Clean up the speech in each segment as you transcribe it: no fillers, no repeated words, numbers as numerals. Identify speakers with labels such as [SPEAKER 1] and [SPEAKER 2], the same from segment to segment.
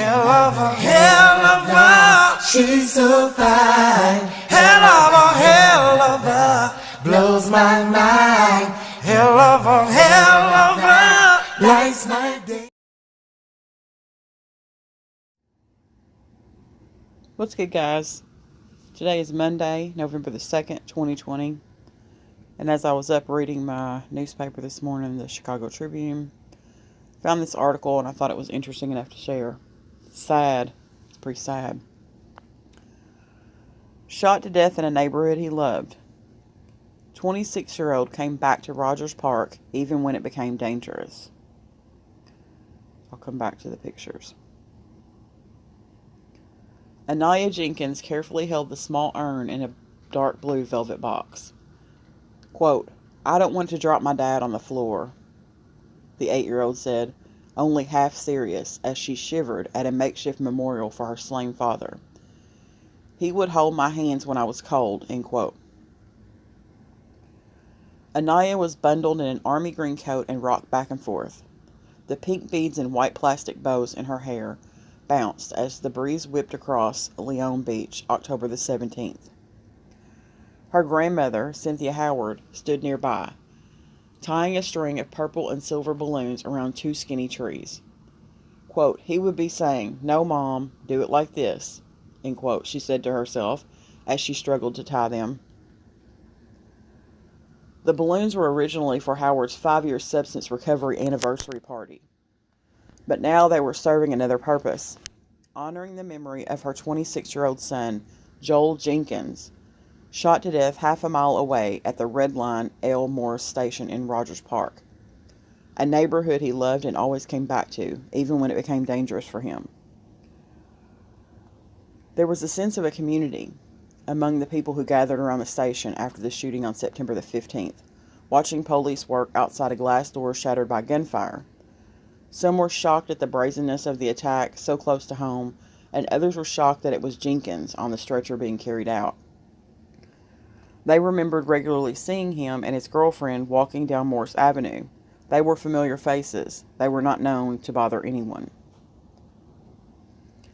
[SPEAKER 1] Helluva, she's so fine. Helluva, blows my mind. Helluva, lights my day.
[SPEAKER 2] What's good, guys? Today is Monday, November the 2nd, 2020. And as I was up reading my newspaper this morning, the Chicago Tribune, found this article and I thought it was interesting enough to share. It's sad. It's pretty sad. Shot to death in a neighborhood he loved. 26-year-old came back to Rogers Park even when it became dangerous. I'll come back to the pictures. Anaya Jenkins carefully held the small urn in a dark blue velvet box. Quote, "I don't want to drop my dad on the floor," the 8-year-old said, only half serious, as she shivered at a makeshift memorial for her slain father. "He would hold my hands when I was cold," end quote. Anaya was bundled in an army green coat and rocked back and forth. The pink beads and white plastic bows in her hair bounced as the breeze whipped across Leon Beach, October the 17th. Her grandmother, Cynthia Howard, stood nearby, tying a string of purple and silver balloons around two skinny trees. Quote, "He would be saying, 'No, Mom, do it like this,'" end quote, she said to herself as she struggled to tie them. The balloons were originally for Howard's 5-year substance recovery anniversary party. But now they were serving another purpose, honoring the memory of her 26-year-old son, Joel Jenkins, shot to death half a mile away at the Red Line L. Morris Station in Rogers Park, a neighborhood he loved and always came back to, even when it became dangerous for him. There was a sense of a community among the people who gathered around the station after the shooting on September the 15th, watching police work outside a glass door shattered by gunfire. Some were shocked at the brazenness of the attack so close to home, and others were shocked that it was Jenkins on the stretcher being carried out. They remembered regularly seeing him and his girlfriend walking down Morse Avenue. They were familiar faces. They were not known to bother anyone.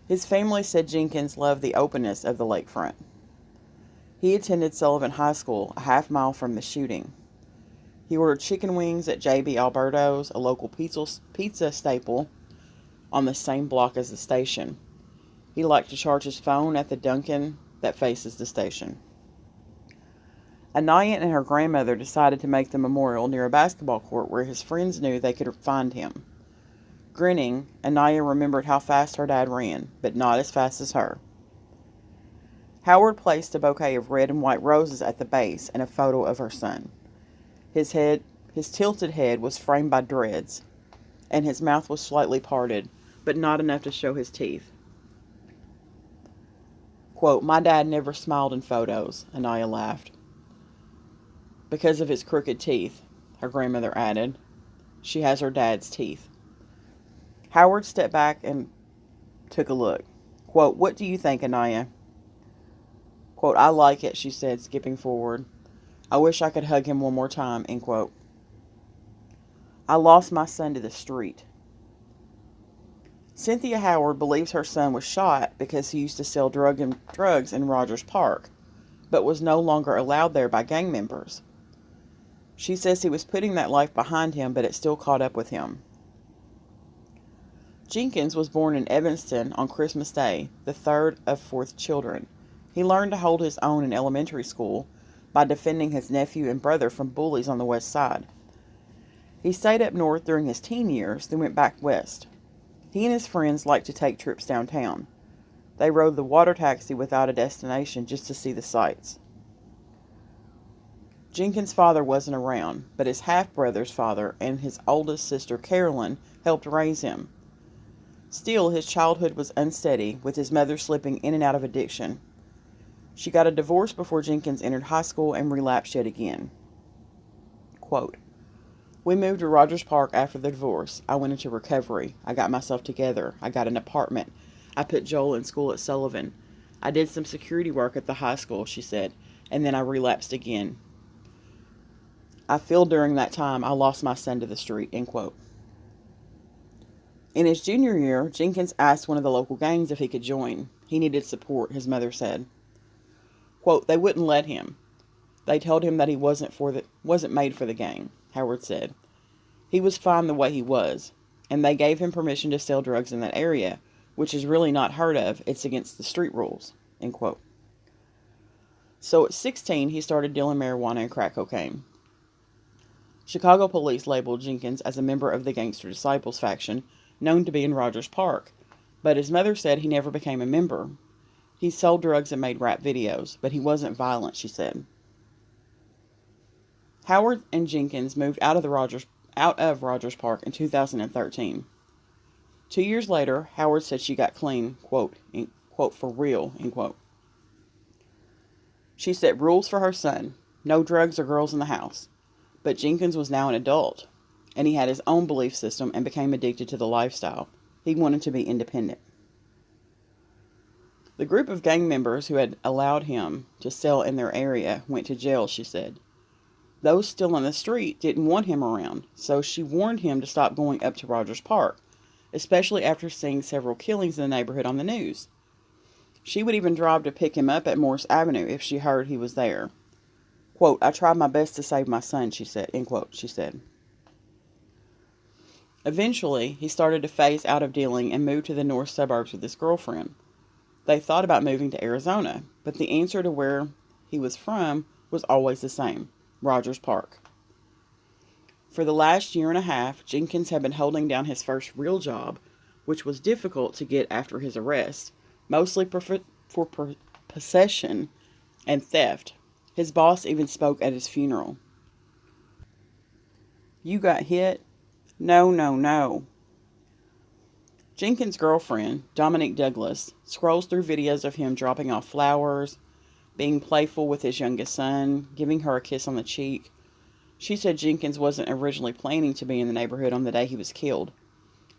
[SPEAKER 2] His family said Jenkins loved the openness of the lakefront. He attended Sullivan High School, a half-mile from the shooting. He ordered chicken wings at J.B. Alberto's, a local pizza staple on the same block as the station. He liked to charge his phone at the Dunkin' that faces the station. Anaya and her grandmother decided to make the memorial near a basketball court where his friends knew they could find him. Grinning, Anaya remembered how fast her dad ran, but not as fast as her. Howard placed a bouquet of red and white roses at the base and a photo of her son. His tilted head was framed by dreads, and his mouth was slightly parted, but not enough to show his teeth. Quote, "My dad never smiled in photos," Anaya laughed. "Because of his crooked teeth," her grandmother added. "She has her dad's teeth." Howard stepped back and took a look. Quote, "What do you think, Anaya?" Quote, "I like it," she said, skipping forward. "I wish I could hug him one more time," end quote. "I lost my son to the street." Cynthia Howard believes her son was shot because he used to sell drugs in Rogers Park, but was no longer allowed there by gang members. She says he was putting that life behind him, but it still caught up with him. Jenkins was born in Evanston on Christmas Day, the third of 4 children. He learned to hold his own in elementary school by defending his nephew and brother from bullies on the west side. He stayed up north during his teen years, then went back west. He and his friends liked to take trips downtown. They rode the water taxi without a destination just to see the sights. Jenkins' father wasn't around, but his half-brother's father and his oldest sister, Carolyn, helped raise him. Still, his childhood was unsteady, with his mother slipping in and out of addiction. She got a divorce before Jenkins entered high school and relapsed yet again. Quote, "We moved to Rogers Park after the divorce. I went into recovery. I got myself together. I got an apartment. I put Joel in school at Sullivan. I did some security work at the high school," she said, "and then I relapsed again. I feel during that time I lost my son to the street," end quote. In his junior year, Jenkins asked one of the local gangs if he could join. He needed support, his mother said. Quote, they wouldn't let him. They told him that he wasn't made for the gang, Howard said. He was fine the way he was, and they gave him permission to sell drugs in that area, which is really not heard of. It's against the street rules, end quote. So at 16, he started dealing marijuana and crack cocaine. Chicago police labeled Jenkins as a member of the Gangster Disciples faction, known to be in Rogers Park, but his mother said he never became a member. He sold drugs and made rap videos, but he wasn't violent, she said. Howard and Jenkins moved out of Rogers Park in 2013. 2 years later, Howard said she got clean, quote, for real, end quote. She set rules for her son, no drugs or girls in the house. But Jenkins was now an adult, and he had his own belief system and became addicted to the lifestyle. He wanted to be independent. The group of gang members who had allowed him to sell in their area went to jail, she said. Those still on the street didn't want him around, so she warned him to stop going up to Rogers Park, especially after seeing several killings in the neighborhood on the news. She would even drive to pick him up at Morris Avenue if she heard he was there. Quote, I tried my best to save my son, she said, end quote, she said. Eventually, he started to phase out of dealing and moved to the north suburbs with his girlfriend. They thought about moving to Arizona, but the answer to where he was from was always the same, Rogers Park. For the last year and a half, Jenkins had been holding down his first real job, which was difficult to get after his arrest, mostly for possession and theft. His boss even spoke at his funeral. You got hit? No, no, no. Jenkins' girlfriend, Dominique Douglas, scrolls through videos of him dropping off flowers, being playful with his youngest son, giving her a kiss on the cheek. She said Jenkins wasn't originally planning to be in the neighborhood on the day he was killed.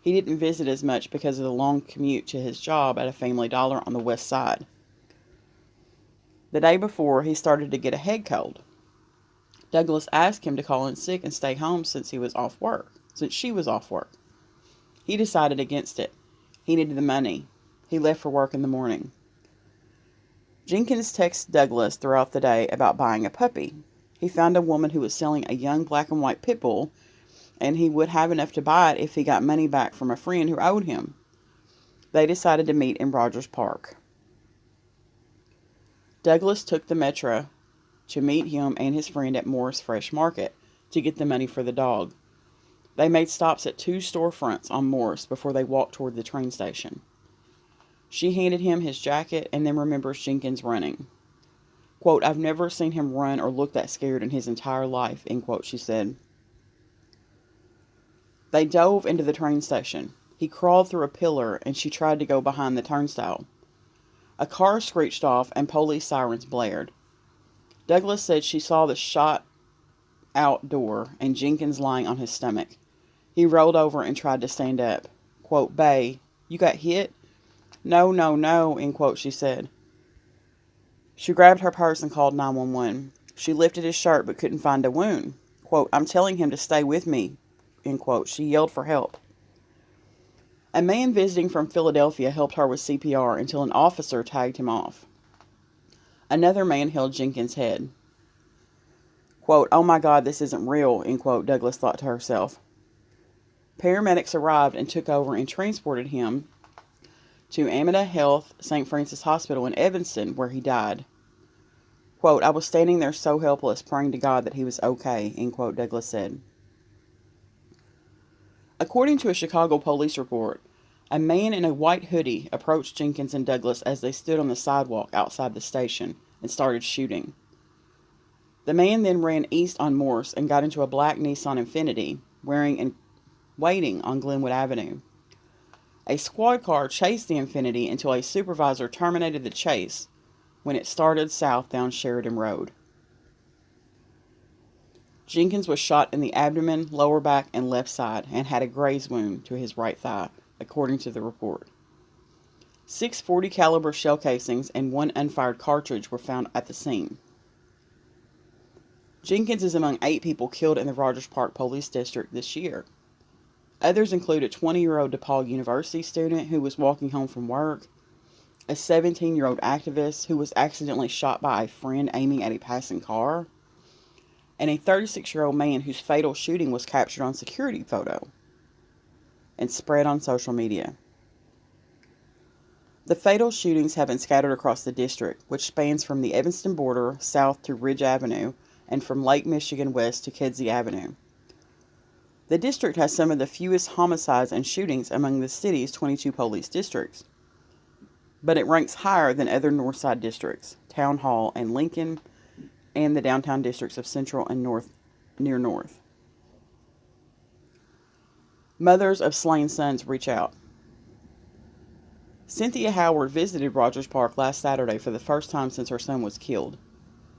[SPEAKER 2] He didn't visit as much because of the long commute to his job at a Family Dollar on the west side. The day before, he started to get a head cold. Douglas asked him to call in sick and stay home since she was off work. He decided against it. He needed the money. He left for work in the morning. Jenkins texted Douglas throughout the day about buying a puppy. He found a woman who was selling a young black and white pit bull, and he would have enough to buy it if he got money back from a friend who owed him. They decided to meet in Rogers Park. Douglas took the Metro to meet him and his friend at Morris Fresh Market to get the money for the dog. They made stops at 2 storefronts on Morris before they walked toward the train station. She handed him his jacket and then remembers Jenkins running. Quote, I've never seen him run or look that scared in his entire life, end quote, she said. They dove into the train station. He crawled through a pillar and she tried to go behind the turnstile. A car screeched off and police sirens blared. Douglas said she saw the shot out door and Jenkins lying on his stomach. He rolled over and tried to stand up. Quote, Bae, you got hit? No, no, no, end quote, she said. She grabbed her purse and called 911. She lifted his shirt but couldn't find a wound. Quote, I'm telling him to stay with me, end quote. She yelled for help. A man visiting from Philadelphia helped her with CPR until an officer tagged him off. Another man held Jenkins' head. Quote, oh my God, this isn't real, end quote, Douglas thought to herself. Paramedics arrived and took over and transported him to Amada Health St. Francis Hospital in Evanston, where he died. Quote, I was standing there so helpless, praying to God that he was okay, end quote, Douglas said. According to a Chicago police report, a man in a white hoodie approached Jenkins and Douglas as they stood on the sidewalk outside the station and started shooting. The man then ran east on Morse and got into a black Nissan Infiniti, waiting on Glenwood Avenue. A squad car chased the Infiniti until a supervisor terminated the chase when it started south down Sheridan Road. Jenkins was shot in the abdomen, lower back, and left side and had a graze wound to his right thigh, according to the report. 6 .40 caliber shell casings and 1 unfired cartridge were found at the scene. Jenkins is among 8 people killed in the Rogers Park Police District this year. Others include a 20-year-old DePaul University student who was walking home from work, a 17-year-old activist who was accidentally shot by a friend aiming at a passing car, and a 36-year-old man whose fatal shooting was captured on security photo and spread on social media. The fatal shootings have been scattered across the district, which spans from the Evanston border south to Ridge Avenue and from Lake Michigan west to Kedzie Avenue. The district has some of the fewest homicides and shootings among the city's 22 police districts, but it ranks higher than other Northside districts, Town Hall and Lincoln, and the downtown districts of Central and near North. Mothers of slain sons reach out. Cynthia Howard visited Rogers Park last Saturday for the first time since her son was killed.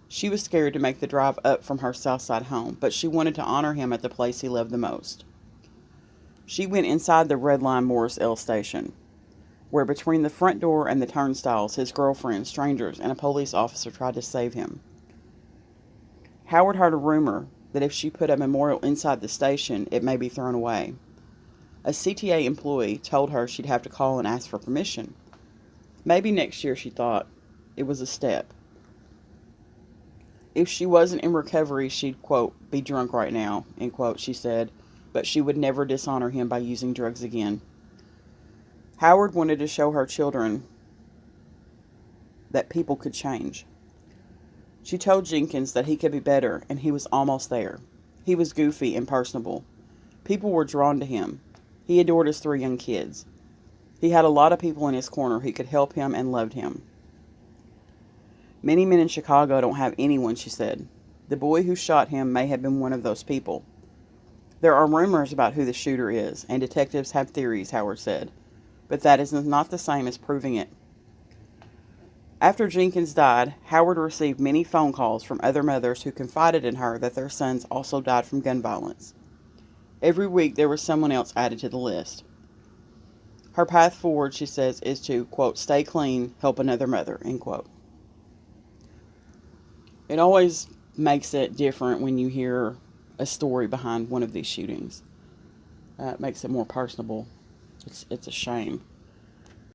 [SPEAKER 2] She was scared to make the drive up from her Southside home, but she wanted to honor him at the place he loved the most. She went inside the Red Line Morris L station, where between the front door and the turnstiles, his girlfriend, strangers, and a police officer tried to save him. Howard heard a rumor that if she put a memorial inside the station, it may be thrown away. A CTA employee told her she'd have to call and ask for permission. Maybe next year, she thought. It was a step. If she wasn't in recovery, she'd, quote, be drunk right now, end quote, she said, but she would never dishonor him by using drugs again. Howard wanted to show her children that people could change. She told Jenkins that he could be better, and he was almost there. He was goofy and personable. People were drawn to him. He adored his 3 young kids. He had a lot of people in his corner who could help him and loved him. Many men in Chicago don't have anyone, she said. The boy who shot him may have been one of those people. There are rumors about who the shooter is, and detectives have theories, Howard said, but that is not the same as proving it. After Jenkins died, Howard received many phone calls from other mothers who confided in her that their sons also died from gun violence. Every week there was someone else added to the list. Her path forward, she says, is to, quote, stay clean, help another mother, end quote. It always makes it different when you hear a story behind one of these shootings. It makes it more personable. It's a shame.